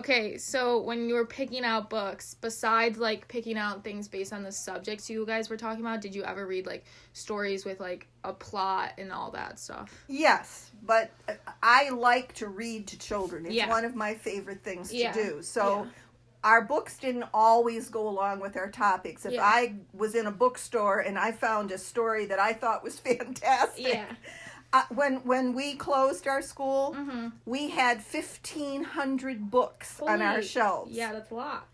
Okay, so when you were picking out books, besides, like, picking out things based on the subjects you guys were talking about, did you ever read, like, stories with, like, a plot and all that stuff? Yes, but I like to read to children. It's Yeah. one of my favorite things to Yeah. do. So Yeah. our books didn't always go along with our topics. If Yeah. I was in a bookstore and I found a story that I thought was fantastic, Yeah. when we closed our school, Mm-hmm. we had 1,500 books on our shelves. Yeah, that's a lot.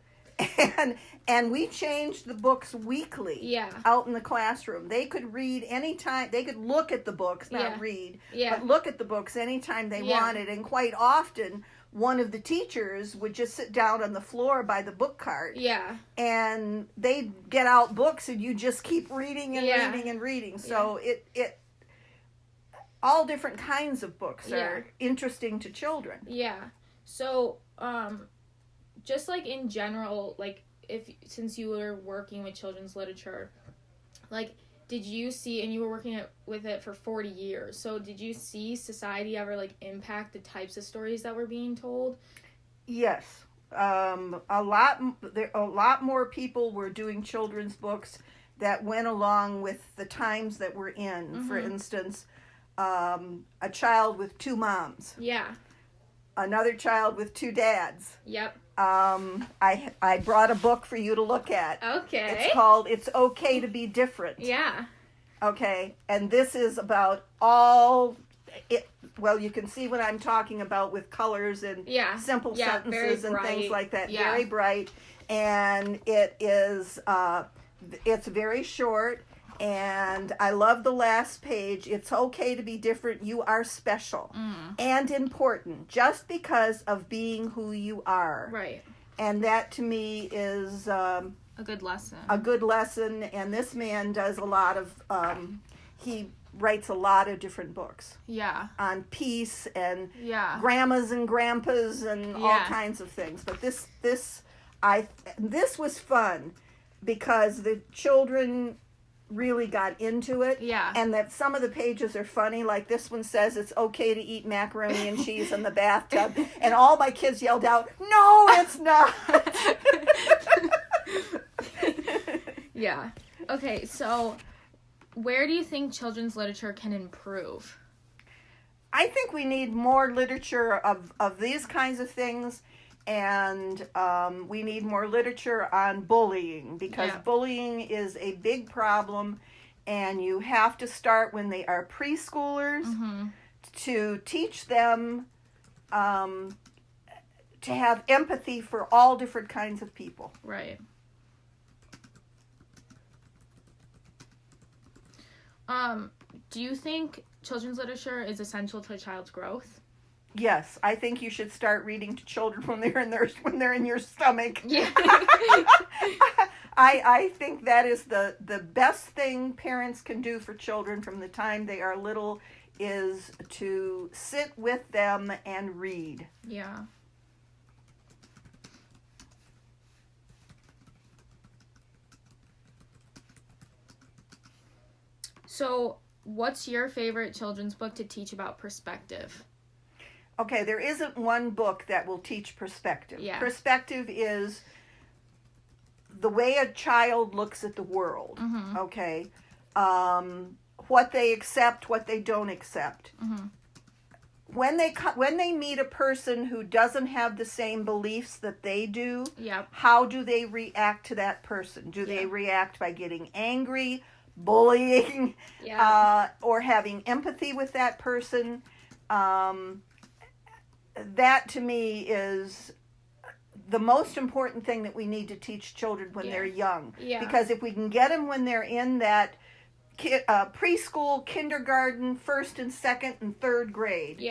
And we changed the books weekly. Yeah. Out in the classroom. They could read anytime. They could look at the books, not Yeah. read, Yeah. but look at the books anytime they Yeah. wanted. And quite often, one of the teachers would just sit down on the floor by the book cart. Yeah. And they'd get out books, and you just keep reading and Yeah. reading and reading. So it all different kinds of books Yeah. are interesting to children. Yeah. So, just, like, in general, like, since you were working with children's literature, like, did you see, and you were working with it for 40 years, so did you see society ever, like, impact the types of stories that were being told? Yes. A lot more people were doing children's books that went along with the times that we're in. Mm-hmm. For instance, a child with two moms. Yeah. Another child with two dads. Yep. I brought a book for you to look at. Okay. It's called It's Okay to Be Different. Yeah. Okay. And this is about all... Well, you can see what I'm talking about with colors and simple sentences and things like that. Yeah. Very bright. And it is... it's very short. And I love the last page. It's okay to be different. You are special and important just because of being who you are. Right. And that to me is a good lesson. A good lesson. And this man does a lot of, he writes a lot of different books. Yeah. On peace and yeah. grandmas and grandpas and all kinds of things. But this was fun because the children really got into it. Yeah. And that some of the pages are funny. Like this one says it's okay to eat macaroni and cheese in the bathtub. And all my kids yelled out, "No, it's not." Yeah. Okay, so where do you think children's literature can improve? I think we need more literature of these kinds of things. And we need more literature on bullying because bullying is a big problem, and you have to start when they are preschoolers to teach them to have empathy for all different kinds of people. Right. Do you think children's literature is essential to a child's growth? Yes, I think you should start reading to children when they're in your stomach. Yeah. I think that is the best thing parents can do for children from the time they are little is to sit with them and read. Yeah. So, what's your favorite children's book to teach about perspective? Okay, there isn't one book that will teach perspective. Yeah. Perspective is the way a child looks at the world. Mm-hmm. Okay, what they accept, what they don't accept. Mm-hmm. When they meet a person who doesn't have the same beliefs that they do, how do they react to that person? Do they react by getting angry, bullying, or having empathy with that person? That to me is the most important thing that we need to teach children when they're young. Yeah. Because if we can get them when they're in that preschool, kindergarten, first and second and third grade,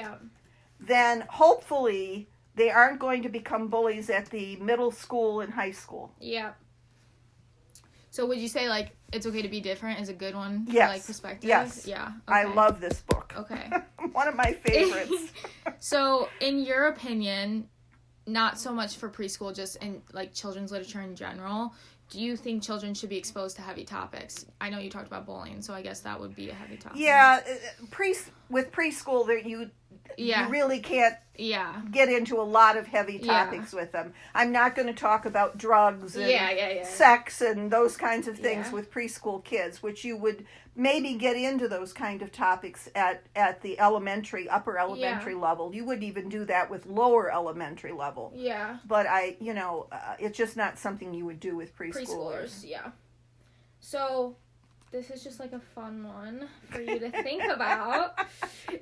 then hopefully they aren't going to become bullies at the middle school and high school. Yeah. So would you say, like, It's Okay to Be Different is a good one Yes. for, like, perspective? Yes. Yeah. Okay. I love this book. Okay. One of my favorites. So, in your opinion, not so much for preschool, just in, like, children's literature in general, do you think children should be exposed to heavy topics? I know you talked about bullying, so I guess that would be a heavy topic. Yeah, with preschool, Yeah. You really can't Yeah. get into a lot of heavy topics with them. I'm not going to talk about drugs and sex and those kinds of things with preschool kids, which you would maybe get into those kind of topics at the upper elementary level. You wouldn't even do that with lower elementary level. Yeah. But it's just not something you would do with preschoolers. Yeah. So, this is just like a fun one for you to think about.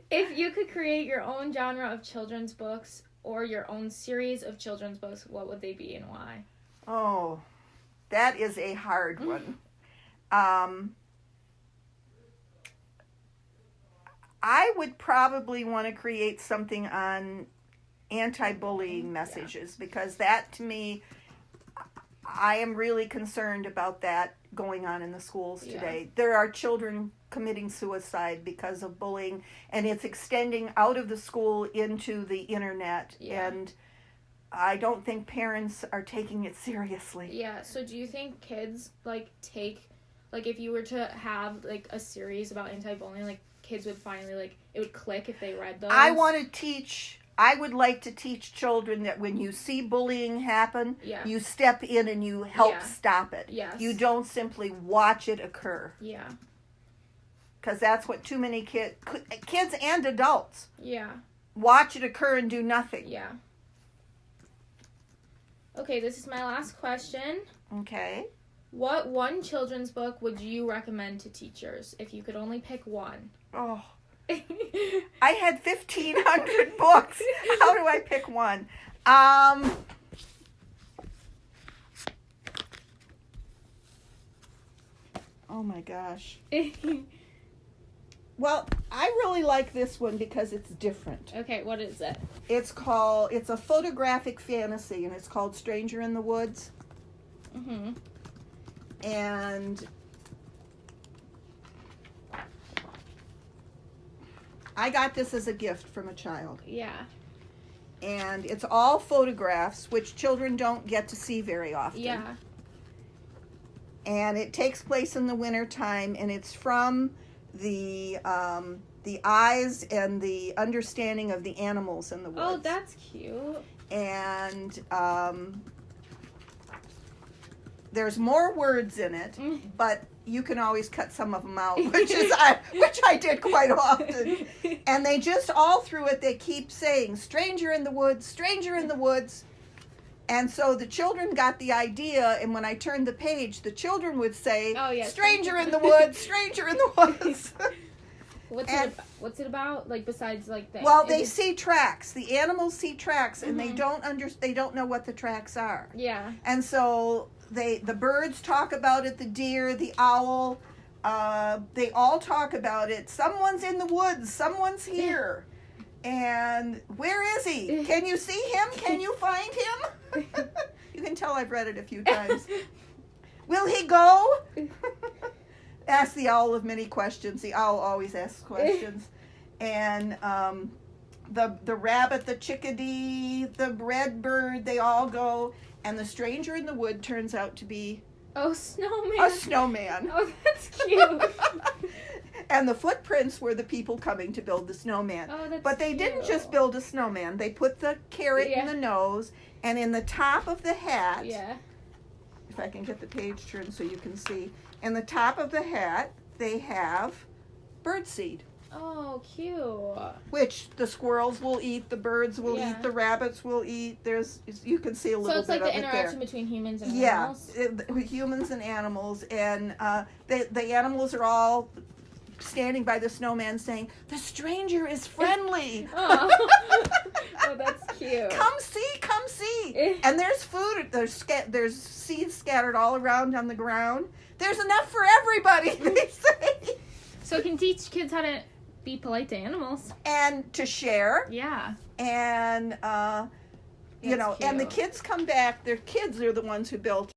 If you could create your own genre of children's books or your own series of children's books, what would they be and why? Oh, that is a hard one. I would probably want to create something on anti-bullying messages because that, to me, I am really concerned about that going on in the schools today. There are children committing suicide because of bullying, and it's extending out of the school into the internet, and I don't think parents are taking it seriously. Yeah, so do you think kids, if you were to have, a series about anti-bullying, kids would finally, it would click if they read those? I would like to teach children that when you see bullying happen, you step in and you help stop it. Yes. You don't simply watch it occur. Yeah. Because that's what too many kids and adults, watch it occur and do nothing. Yeah. Okay, this is my last question. Okay. What one children's book would you recommend to teachers if you could only pick one? Oh. I had 1,500 books. How do I pick one? Oh my gosh. Well, I really like this one because it's different. Okay, what is it? It's a photographic fantasy, and it's called Stranger in the Woods. Mm-hmm. And I got this as a gift from a child. Yeah. And it's all photographs, which children don't get to see very often. Yeah. And it takes place in the wintertime, and it's from the eyes and the understanding of the animals in the woods. Oh, that's cute. And there's more words in it, but you can always cut some of them out, which I did quite often. And they just all through it, they keep saying, stranger in the woods, stranger in the woods. And so the children got the idea, and when I turned the page, the children would say, stranger in the woods, stranger in the woods. What's it about? Besides the... Well, they see tracks. The animals see tracks, and they don't know what the tracks are. Yeah. And so the birds talk about it, the deer, the owl, they all talk about it. Someone's in the woods, someone's here. And where is he? Can you see him? Can you find him? You can tell I've read it a few times. Will he go? Ask the owl of many questions. The owl always asks questions. And the rabbit, the chickadee, the red bird, they all go. And the stranger in the wood turns out to be a snowman. A snowman. Oh, that's cute. And the footprints were the people coming to build the snowman. Oh, that's But they didn't just build a snowman. They put the carrot in the nose, and in the top of the hat, if I can get the page turned so you can see, in the top of the hat, they have birdseed. Oh, cute. Which the squirrels will eat, the birds will eat, the rabbits will eat. You can see a little bit of it there. So it's the interaction between humans and animals? Yeah, humans and animals. And the animals are all standing by the snowman saying, the stranger is friendly. Oh, that's cute. Come see. And there's food, there's seeds scattered all around on the ground. There's enough for everybody, they say. So it can teach kids how to be polite to animals. And to share. Yeah. And, and the kids come back. Their kids are the ones who built